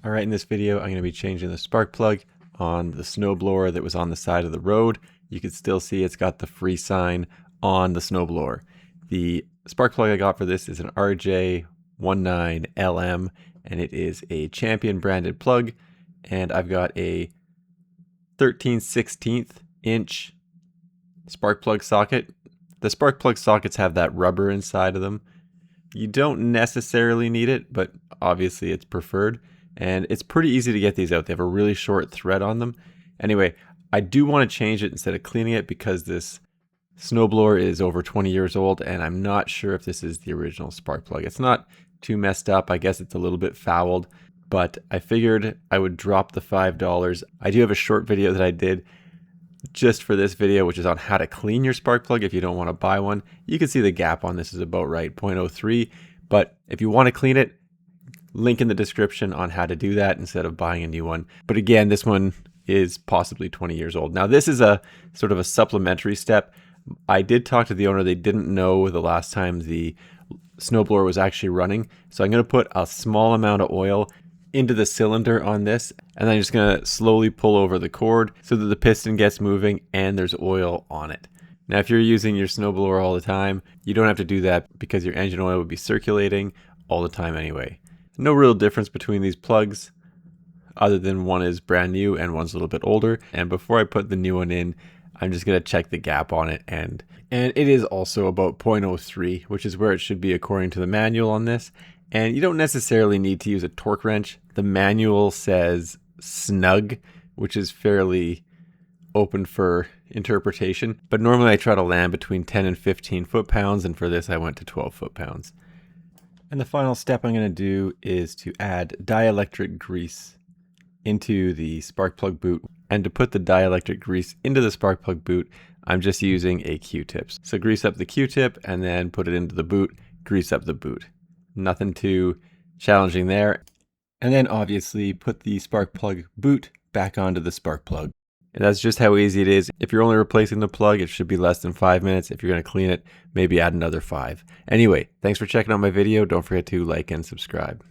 All right, in this video, I'm going to be changing the spark plug on the snowblower that was on the side of the road. You can still see it's got the free sign on the snowblower. The spark plug I got for this is an RJ19LM, and it is a Champion branded plug. And I've got a 13/16 inch spark plug socket. The spark plug sockets have that rubber inside of them. You don't necessarily need it, but obviously it's preferred. And it's pretty easy to get these out. They have a really short thread on them. Anyway, I do want to change it instead of cleaning it because this snowblower is over 20 years old and I'm not sure if this is the original spark plug. It's not too messed up. I guess it's a little bit fouled, but I figured I would drop the $5. I do have a short video that I did just for this video, which is on how to clean your spark plug if you don't want to buy one. You can see the gap on this is about right, 0.03. But if you want to clean it, link in the description on how to do that instead of buying a new one. But again, this one is possibly 20 years old. Now this is a sort of a supplementary step. I did talk to the owner. They didn't know the last time the snowblower was actually running. So I'm going to put a small amount of oil into the cylinder on this, and then I'm just going to slowly pull over the cord so that the piston gets moving and there's oil on it. Now, if you're using your snowblower all the time, you don't have to do that because your engine oil would be circulating all the time anyway. No real difference between these plugs other than one is brand new and one's a little bit older. And before I put the new one in, I'm just going to check the gap on it. And it is also about 0.03, which is where it should be according to the manual on this. And you don't necessarily need to use a torque wrench. The manual says snug, which is fairly open for interpretation. But normally I try to land between 10 and 15 foot-pounds. And for this, I went to 12 foot-pounds. And the final step I'm going to do is to add dielectric grease into the spark plug boot. And to put the dielectric grease into the spark plug boot, I'm just using a Q-tip. So grease up the Q-tip and then put it into the boot, grease up the boot. Nothing too challenging there. And then obviously put the spark plug boot back onto the spark plug. And that's just how easy it is. If you're only replacing the plug, it should be less than 5 minutes. If you're going to clean it, maybe add another 5. Anyway, thanks for checking out my video. Don't forget to like and subscribe.